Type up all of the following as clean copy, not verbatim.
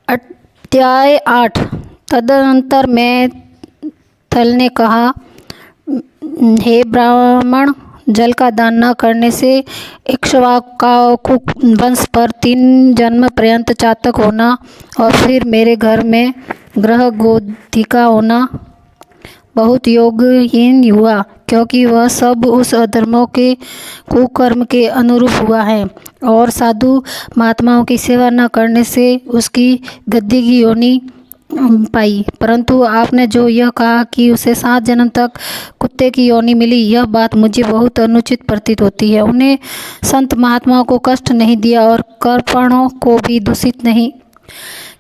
अध्याय 8। तदनंतर मैं थल ने कहा, हे ब्राह्मण, जल का दान न करने से इक्ष्वाकु वंश पर 3 जन्म पर्यंत चातक होना और फिर मेरे घर में ग्रह गोधिका होना बहुत योगहीन हुआ, क्योंकि वह सब उस अधर्मों के कुकर्म के अनुरूप हुआ है। और साधु महात्माओं की सेवा न करने से उसकी गद्दी की योनि पाई। परंतु आपने जो यह कहा कि उसे 7 जन्म तक कुत्ते की योनि मिली, यह बात मुझे बहुत अनुचित प्रतीत होती है। उन्हें संत महात्माओं को कष्ट नहीं दिया और कृपणों को भी दूषित नहीं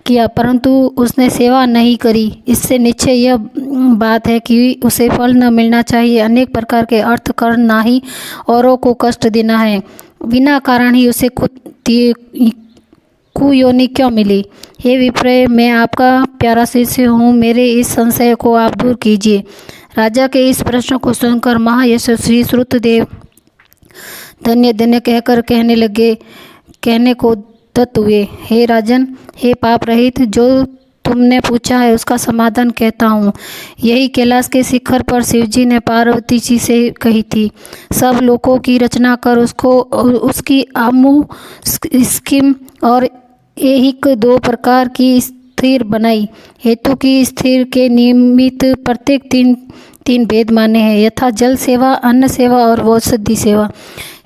किया, परंतु उसने सेवा नहीं करी। इससे निश्चय यह बात है कि उसे फल न मिलना चाहिए। अनेक प्रकार के अर्थ करना ही औरों को कष्ट देना है। बिना कारण ही उसे कुयोनि क्यों मिली? हे विप्र, मैं आपका प्यारा शिष्य हूँ, मेरे इस संशय को आप दूर कीजिए। राजा के इस प्रश्न को सुनकर महायशस्वी श्रुतदेव धन्य धन्य कहकर कहने को दत्त हुए। हे राजन, हे पाप रहित, जो तुमने पूछा है उसका समाधान कहता हूँ। यही कैलाश के शिखर पर शिवजी ने पार्वती जी से कही थी। सब लोकों की रचना कर उसकी आमु स्कीम और एक 2 प्रकार की स्थिर बनाई। हेतु की स्थिर के निमित्त प्रत्येक 3 भेद माने हैं, यथा जल सेवा, अन्न सेवा और औषधि सेवा।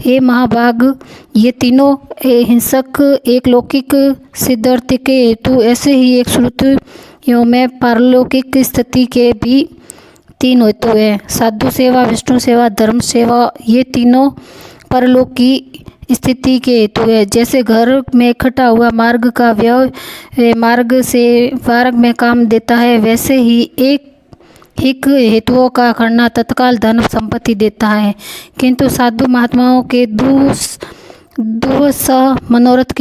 हे महाभाग, ये तीनों हिंसक एक लौकिक सिद्धार्थ के हेतु, ऐसे ही एक श्रुतियों में पारलौकिक स्थिति के भी 3 हेतु हैं। साधु सेवा, विष्णु सेवा, धर्म सेवा, ये तीनों परलोक की स्थिति के हेतु है। जैसे घर में इकट्ठा हुआ मार्ग का व्यय मार्ग से मार्ग में काम देता है, वैसे ही एक हेतुओं का करना तत्काल धन संपत्ति देता है। किंतु साधु महात्माओं के दुस्स मनोरथ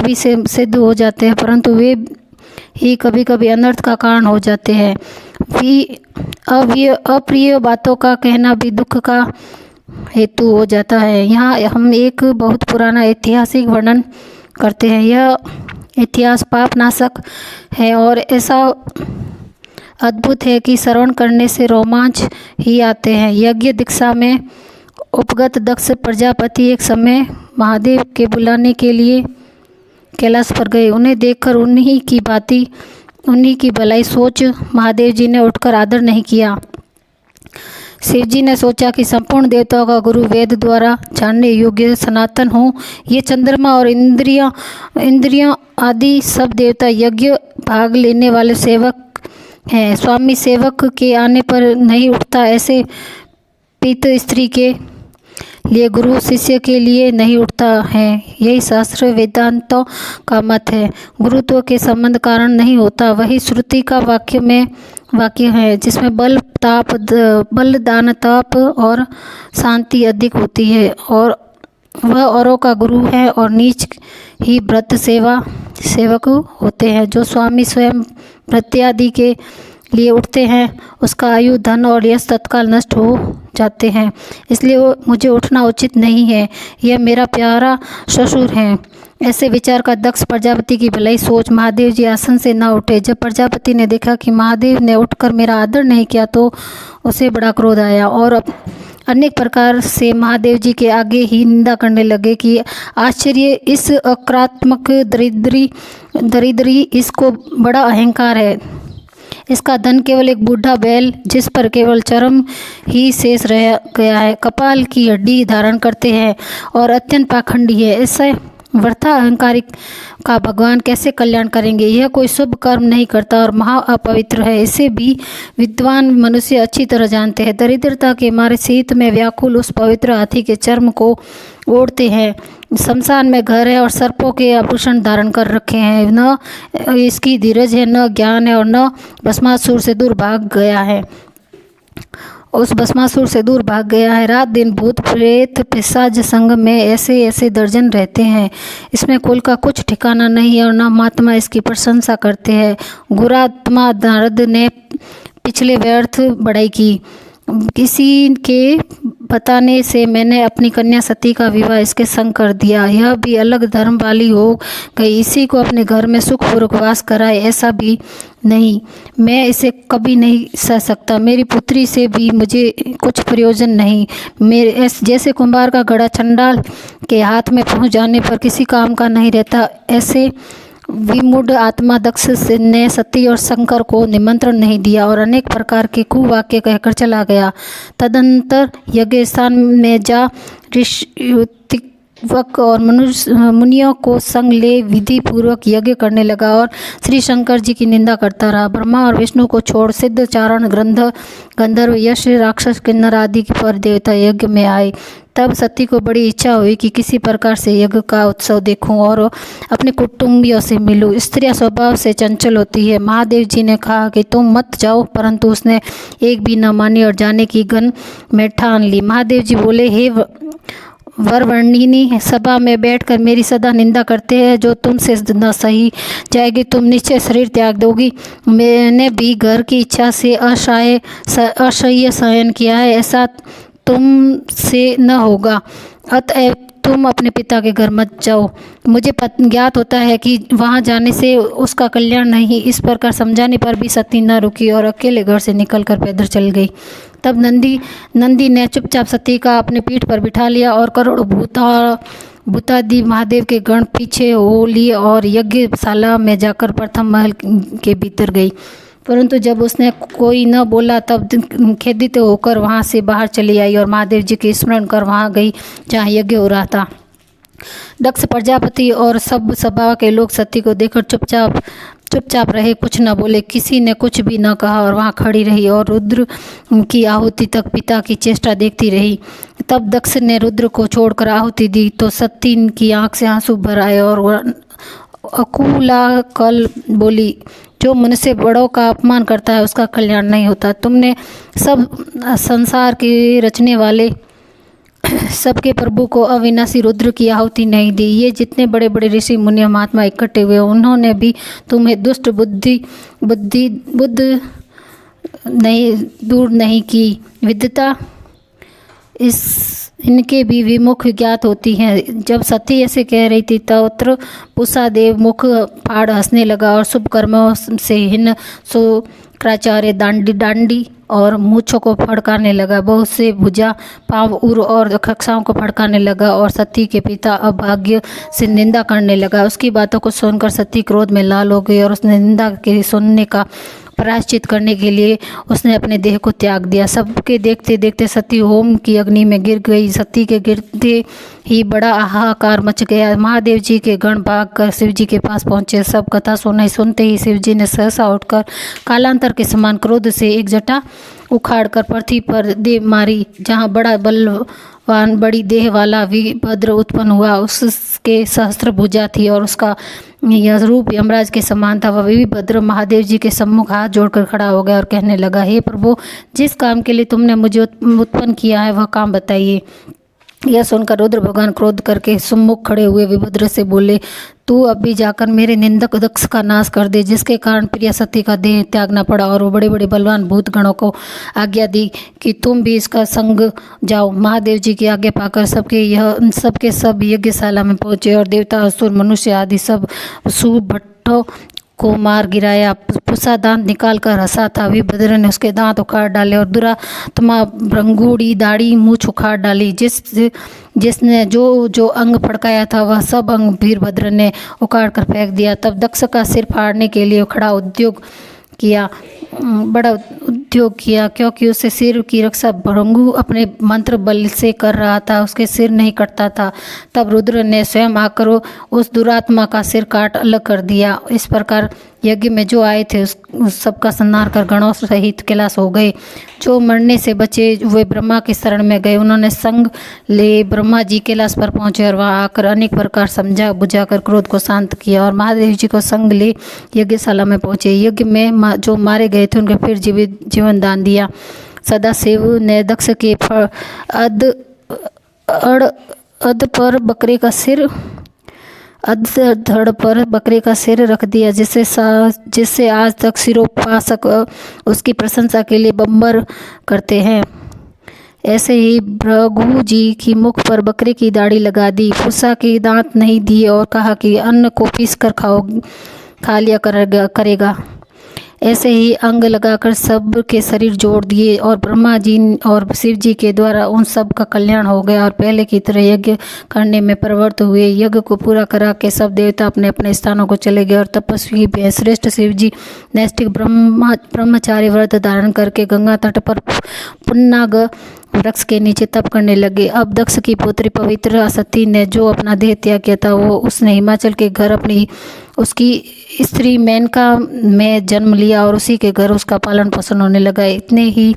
भी सिद्ध हो जाते हैं, परंतु वे ही कभी कभी अनर्थ का कारण हो जाते हैं। अप्रिय बातों का कहना भी दुख का हेतु हो जाता है। यहाँ हम एक बहुत पुराना ऐतिहासिक वर्णन करते हैं। यह इतिहास पाप नाशक है और ऐसा अद्भुत है कि श्रवण करने से रोमांच ही आते हैं। यज्ञ दीक्षा में उपगत दक्ष प्रजापति एक समय महादेव के बुलाने के लिए कैलाश पर गए। उन्हें देखकर उन्हीं की भलाई सोच महादेव जी ने उठकर आदर नहीं किया। शिव जी ने सोचा कि संपूर्ण देवताओं का गुरु वेद द्वारा जानने योग्य सनातन हूँ। ये चंद्रमा और इंद्रियां आदि सब देवता यज्ञ भाग लेने वाले सेवक हैं। स्वामी सेवक के आने पर नहीं उठता, ऐसे पीत स्त्री के लिए गुरु शिष्य के लिए नहीं उठता है। यही शास्त्र वेदांतों का मत है। गुरुत्व के संबंध कारण नहीं होता। वही श्रुति का वाक्य है जिसमें बल दान तप और शांति अधिक होती है, और वह औरों का गुरु है और नीच ही व्रत सेवक होते हैं। जो स्वामी स्वयं प्रत्यादि के लिए उठते हैं उसका आयु धन और यश तत्काल नष्ट हो जाते हैं, इसलिए मुझे उठना उचित नहीं है। यह मेरा प्यारा ससुर है। ऐसे विचार का दक्ष प्रजापति की भलाई सोच महादेव जी आसन से न उठे। जब प्रजापति ने देखा कि महादेव ने उठकर मेरा आदर नहीं किया तो उसे बड़ा क्रोध आया और अनेक प्रकार से महादेव जी के आगे ही निंदा करने लगे कि आश्चर्य, इस अक्रात्मक दरिद्री इसको बड़ा अहंकार है। इसका धन केवल एक बूढ़ा बैल जिस पर केवल चर्म ही शेष रह गया है, कपाल की हड्डी धारण करते हैं और अत्यंत पाखंडी है। ऐसे व्यर्था अहंकारिक का भगवान कैसे कल्याण करेंगे? यह कोई शुभ कर्म नहीं करता और महा अपवित्र है। इसे भी विद्वान मनुष्य अच्छी तरह जानते हैं। दरिद्रता के मारे शीत में व्याकुल उस पवित्र हाथी के चर्म को ओढ़ते हैं। शमशान में घर है और सर्पों के आभूषण धारण कर रखे हैं। न इसकी धीरज है, न ज्ञान है और न भस्मासुर से दूर भाग गया है। रात दिन भूत प्रेत पिशाच संग में ऐसे दर्जन रहते हैं। इसमें कुल का कुछ ठिकाना नहीं है और न महात्मा इसकी प्रशंसा करते हैं। गुरात्मा नारद ने पिछले व्यर्थ बड़ाई की। किसी के बताने से मैंने अपनी कन्या सती का विवाह इसके संग कर दिया। यह भी अलग धर्म वाली हो गई, इसी को अपने घर में सुखपूर्वक वास कराए, ऐसा भी नहीं। मैं इसे कभी नहीं सह सकता। मेरी पुत्री से भी मुझे कुछ प्रयोजन नहीं। मेरे जैसे कुंभार का घड़ा चंडाल के हाथ में पहुंच जाने पर किसी काम का नहीं रहता, ऐसे विमूढ़ आत्मा दक्ष ने सती और शंकर को निमंत्रण नहीं दिया और अनेक प्रकार के कुवाक्य कहकर चला गया। तदंतर यज्ञ स्थान में जा ऋषिवक और मुनियों को संग ले विधि पूर्वक यज्ञ करने लगा और श्री शंकर जी की निंदा करता रहा। ब्रह्मा और विष्णु को छोड़ सिद्ध, चारण, गंधर्व, यक्ष, राक्षस, किन्नर आदि पर देवता यज्ञ में आए। तब सती को बड़ी इच्छा हुई कि किसी प्रकार से यज्ञ का उत्सव देखूं और अपने कुटुंबियों से मिलूं। स्त्रियां स्वभाव से चंचल होती है। महादेव जी ने कहा कि तुम मत जाओ, परंतु उसने एक भी न मानी और जाने की गन में ठान ली। महादेव जी बोले, हे वरवर्णिनी, सभा में बैठकर मेरी सदा निंदा करते हैं, जो तुमसे न सही जाएगी तुम निश्चय शरीर त्याग दोगी। मैंने भी घर की इच्छा से असह्य सहन किया है, ऐसा तुमसे न होगा। अतएव तुम अपने पिता के घर मत जाओ। मुझे ज्ञात होता है कि वहां जाने से उसका कल्याण नहीं। इस प्रकार समझाने पर भी सती न रुकी और अकेले घर से निकलकर पैदल चल गई। तब नंदी ने चुपचाप सती का अपने पीठ पर बिठा लिया और करोड़ों भूतादि महादेव के गण पीछे हो लिए और यज्ञशाला में जाकर प्रथम महल के भीतर गई। परंतु जब उसने कोई न बोला तब खेदित होकर वहां से बाहर चली आई और महादेव जी के स्मरण कर वहां गई जहां यज्ञ हो रहा था। दक्ष प्रजापति और सब सभा के लोग सती को देखकर चुपचाप रहे, कुछ न बोले। किसी ने कुछ भी न कहा और वहां खड़ी रही और रुद्र की आहुति तक पिता की चेष्टा देखती रही। तब दक्ष ने रुद्र को छोड़कर आहुति दी तो सती की आंख से आंसू भर आए और अकुला कल बोली, जो मनुष्य बड़ों का अपमान करता है उसका कल्याण नहीं होता। तुमने सब संसार के रचने वाले सबके प्रभु को अविनाशी रुद्र की आहुति नहीं दी। ये जितने बड़े बड़े ऋषि मुनि महात्मा इकट्ठे हुए उन्होंने भी तुम्हें दुष्ट बुद्ध नहीं दूर नहीं की। विद्यता इनके भी विमुख ज्ञात होती हैं। जब सती ऐसे कह रही थी तत्र पुषादेव मुख फाड़ हंसने लगा और शुभ कर्मों से हिन शुक्राचार्य डांडी और मूछों को फड़काने लगा। बहुत से भुजा, पांव, उर और कक्षाओं को फड़काने लगा और सती के पिता अभाग्य से निंदा करने लगा। उसकी बातों को सुनकर सती क्रोध में लाल हो गई और उसने निंदा के सुनने का प्रायश्चित करने के लिए उसने अपने देह को त्याग दिया। सबके देखते देखते सती होम की अग्नि में गिर गई। सती के गिरते ही बड़ा हाहाकार मच गया। महादेव जी के गण भागकर शिव जी के पास पहुंचे। सब कथा सुनते ही शिव जी ने सहसा उठकर कालांतर के समान क्रोध से एक जटा उखाड़कर पृथ्वी पर दे मारी। जहाँ बड़ा बलवान बड़ी देह वाला वीरभद्र उत्पन्न हुआ, उसके सहस्त्र भुजा थी और उसका यह रूप यमराज के समान था। वह वीरभद्र महादेव जी के सम्मुख हाथ जोड़कर खड़ा हो गया और कहने लगा, हे प्रभु, जिस काम के लिए तुमने मुझे उत्पन्न किया है वह काम बताइए। यह सुनकर रुद्र भगवान क्रोध करके सम्मुख खड़े हुए वीरभद्र से बोले, तू अब भी जाकर मेरे निंदक दक्ष का नाश कर दे, जिसके कारण प्रिय सती का देह त्यागना पड़ा। और वो बड़े बड़े बलवान भूत गणों को आज्ञा दी कि तुम भी इसका संग जाओ। महादेव जी की आज्ञा पाकर सबके सब यज्ञशाला में पहुंचे और देवता, असुर, मनुष्य आदि सब सुभट्टों को मार गिराया। पुसा दांत निकाल कर हंसा था। वीरभद्र ने उसके दांत उखाड़ डाले और दुरात्मा भृंगुड़ी दाढ़ी मूछ उखाड़ डाली। जिसने जो अंग फड़काया था वह सब अंग वीरभद्र ने उखाड़ कर फेंक दिया। तब दक्ष का सिर फाड़ने के लिए बड़ा उद्योग किया, क्योंकि उससे सिर की रक्षा भृंगु अपने मंत्र बल से कर रहा था, उसके सिर नहीं कटता था। तब रुद्र ने स्वयं आकर उस दुरात्मा का सिर काट अलग कर दिया। इस प्रकार यज्ञ में जो आए थे उस सबका संहार कर गणों सहित कैलाश हो गए। जो मरने से बचे वे ब्रह्मा की शरण में गए। उन्होंने संग ले ब्रह्मा जी कैलाश पर पहुंचे और वहां आकर अनेक प्रकार समझा बुझाकर क्रोध को शांत किया और महादेव जी को संग ले यज्ञशाला में पहुंचे। यज्ञ में जो मारे गए थे उनके फिर जीवन दान दिया। सदाशिव ने दक्ष के धड़ पर बकरे का सिर रख दिया, जिससे आज तक सिरोपासक उसकी प्रशंसा के लिए बम्बर करते हैं। ऐसे ही भृगु जी की मुख पर बकरे की दाढ़ी लगा दी, फुसा के दांत नहीं दिए और कहा कि अन्न को पीस कर खा लिया करेगा। ऐसे ही अंग लगाकर सब के शरीर जोड़ दिए और ब्रह्मा जी और शिव जी के द्वारा उन सब का कल्याण हो गया और पहले की तरह यज्ञ करने में प्रवृत्त हुए। यज्ञ को पूरा करा के सब देवता अपने अपने स्थानों को चले गए और तपस्वी श्रेष्ठ शिव जी नैष्ठिक ब्रह्मचारी व्रत धारण करके गंगा तट पर पुन्नाग वृक्ष के नीचे तप करने लगे। अब दक्ष की पुत्री पवित्र सती ने जो अपना देह त्याग किया था वो उसने हिमाचल के घर अपनी उसकी स्त्री मेनका में जन्म लिया और उसी के घर उसका पालन पोषण होने लगा। इतने ही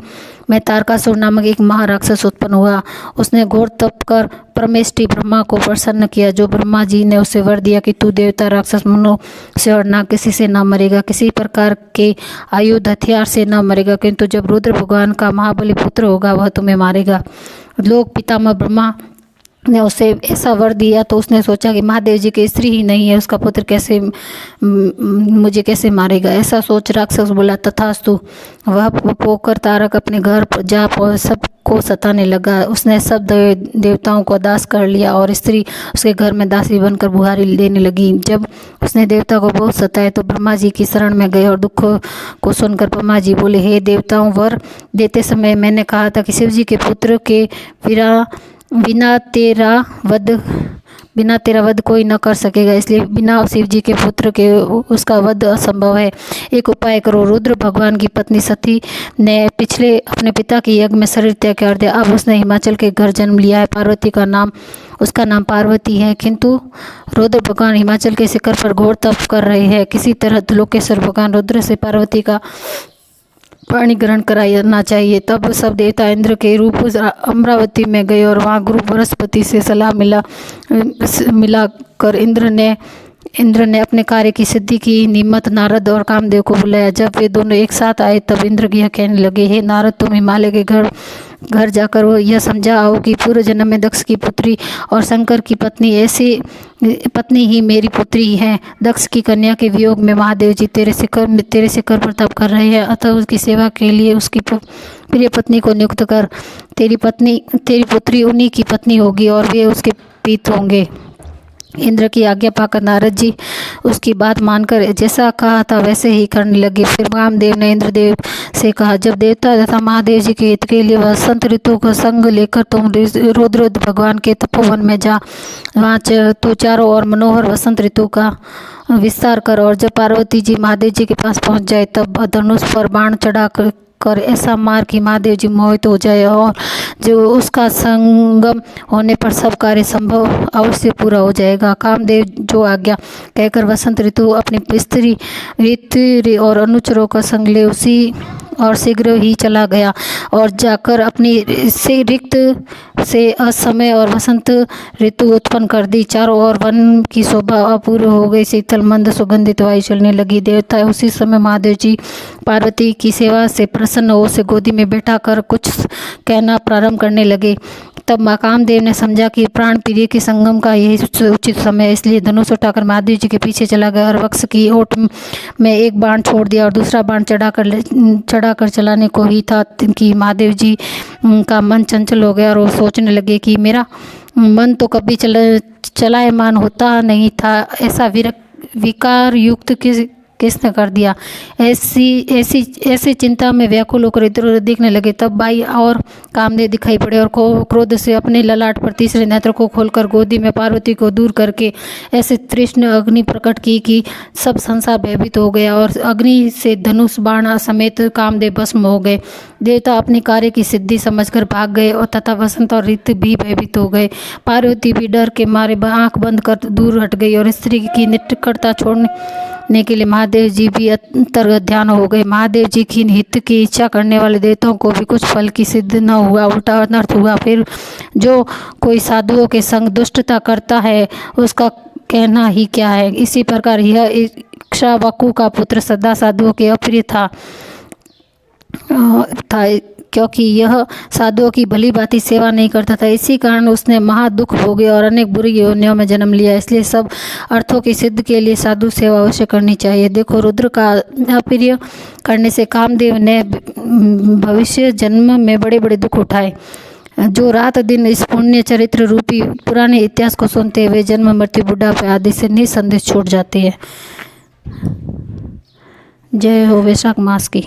में तारकासुर नामक एक महाराक्षस उत्पन्न हुआ। उसने घोर तप कर परमेष्टि ब्रह्मा को प्रसन्न किया। जो ब्रह्मा जी ने उसे वर दिया कि तू देवता राक्षस मनुष्य और ना किसी से ना मरेगा, किसी प्रकार के आयुध हथियार से ना मरेगा, किंतु जब रुद्र भगवान का महाबली पुत्र होगा वह तुम्हें मारेगा। लोक पितामह ब्रह्मा ने उसे ऐसा वर दिया तो उसने सोचा कि महादेव जी की स्त्री ही नहीं है, उसका पुत्र कैसे मुझे कैसे मारेगा। ऐसा सोच राक्षस बोला तथास्तु। वह पोकर तारक अपने घर जा सबको सताने लगा। उसने सब देवताओं को दास कर लिया और स्त्री उसके घर में दासी बनकर बुहारी देने लगी। जब उसने देवता को बहुत सताया तो ब्रह्मा जी की शरण में गए और दुख को सुनकर ब्रह्मा जी बोले, हे देवताओं, वर देते समय मैंने कहा था कि शिव जी के पुत्र के बिना तेरा वध कोई न कर सकेगा, इसलिए बिना शिव जी के पुत्र के उसका वध असंभव है। एक उपाय करो। रुद्र भगवान की पत्नी सती ने पिछले अपने पिता के यज्ञ में शरीर त्याग कर दिया। अब उसने हिमाचल के घर जन्म लिया है। उसका नाम पार्वती है, किंतु रुद्र भगवान हिमाचल के शिखर पर घोर तप कर रहे हैं। किसी तरह त्रिलोकेश्वर भगवान रुद्र से पार्वती का पाणी ग्रहण कराना चाहिए। तब सब देवता इंद्र के रूप अमरावती में गए और वहाँ गुरु बृहस्पति से सलाह मिलाकर इंद्र ने अपने कार्य की सिद्धि की निमित्त नारद और कामदेव को बुलाया। जब वे दोनों एक साथ आए तब इंद्र यह कहने लगे, हे नारद, तुम हिमालय के घर जाकर वो यह समझा आओ कि पूर्व जन्म में दक्ष की पुत्री और शंकर की पत्नी ही मेरी पुत्री है। दक्ष की कन्या के वियोग में महादेव जी तेरे शिखर पर तप कर रहे हैं, अतः उसकी सेवा के लिए उसकी प्रिय पत्नी को नियुक्त कर। तेरी पुत्री उन्हीं की पत्नी होगी और वे उसके पीत होंगे। इंद्र की आज्ञा पाकर नारद जी उसकी बात मानकर जैसा कहा था वैसे ही करने लगे। फिर कामदेव ने इंद्रदेव से कहा, जब देवता तथा महादेव जी के हित के लिए वसंत ऋतु का संग लेकर तुम रुद्र भगवान के तपोवन में जा। वहाँ तू चारों ओर मनोहर वसंत ऋतु का विस्तार कर और जब पार्वती जी महादेव जी के पास पहुँच जाए तब धनुष पर बाण चढ़ा कर ऐसा मार कि महादेव जी मोहित हो जाए और जो उसका संगम होने पर सब कार्य संभव अवश्य पूरा हो जाएगा। कामदेव जो आज्ञा कहकर वसंत ऋतु अपनी स्त्री ऋतु और अनुचरों का संग ले उसी और शीघ्र ही चला गया और जाकर अपनी से रिक्त से असमय और वसंत ऋतु उत्पन्न कर दी। चारों ओर वन की शोभा अपूर्व हो गई। शीतल मंद सुगंधित वायु चलने लगी। देवता उसी समय महादेव जी पार्वती की सेवा से प्रसन्न हो उसे गोदी में बैठा कर कुछ कहना प्रारंभ करने लगे। तब कामदेव ने समझा कि प्राण प्रिय के संगम का यही उचित समय है, इसलिए धनुष उठाकर महादेव जी के पीछे चला गया और वृक्ष की ओट में एक बाण छोड़ दिया और दूसरा बाण चढ़ाकर चलाने को ही था कि महादेव जी का मन चंचल हो गया और वो सोचने लगे कि मेरा मन तो कभी चलायमान होता नहीं था, ऐसा विकार युक्त किसने कर दिया। ऐसी चिंता में व्याकुल होकर इधर उधर देखने लगे। तब बाई और कामदेव दिखाई पड़े और क्रोध से अपने ललाट पर तीसरे नेत्र को खोलकर गोदी में पार्वती को दूर करके ऐसे तीक्ष्ण अग्नि प्रकट की कि सब संसार भयभीत हो गया और अग्नि से धनुष बाण समेत कामदेव भस्म हो गए। देवता अपने कार्य की सिद्धि समझकर भाग गए और तथा वसंत और ऋतु भी भयभीत हो गए। पार्वती भी डर के मारे आंख बंद कर दूर हट गई और स्त्री की निकटता छोड़ने के लिए महादेव जी भी अंतर्गत ध्यान हो गए। महादेव जी की हित की इच्छा करने वाले देवताओं को भी कुछ फल की सिद्ध न हुआ, उल्टा अनर्थ हुआ। फिर जो कोई साधुओं के संग दुष्टता करता है उसका कहना ही क्या है। इसी प्रकार यह इक्ष्वाकु का पुत्र सदा साधुओं के अप्रिय था क्योंकि यह साधुओं की भली भांति सेवा नहीं करता था। इसी कारण उसने महादुख भोगे और अनेक बुरी योनियों में जन्म लिया। इसलिए सब अर्थों की सिद्ध के लिए साधु सेवा अवश्य करनी चाहिए। देखो, रुद्र का अप्रिय करने से कामदेव ने भविष्य जन्म में बड़े बड़े दुख उठाए। जो रात दिन इस पुण्य चरित्र रूपी पुराने इतिहास को सुनते हुए जन्म, मृत्यु, बुढ़ापे आदि से निसंदेह छूट जाते हैं। जय हो वैशाख मास की।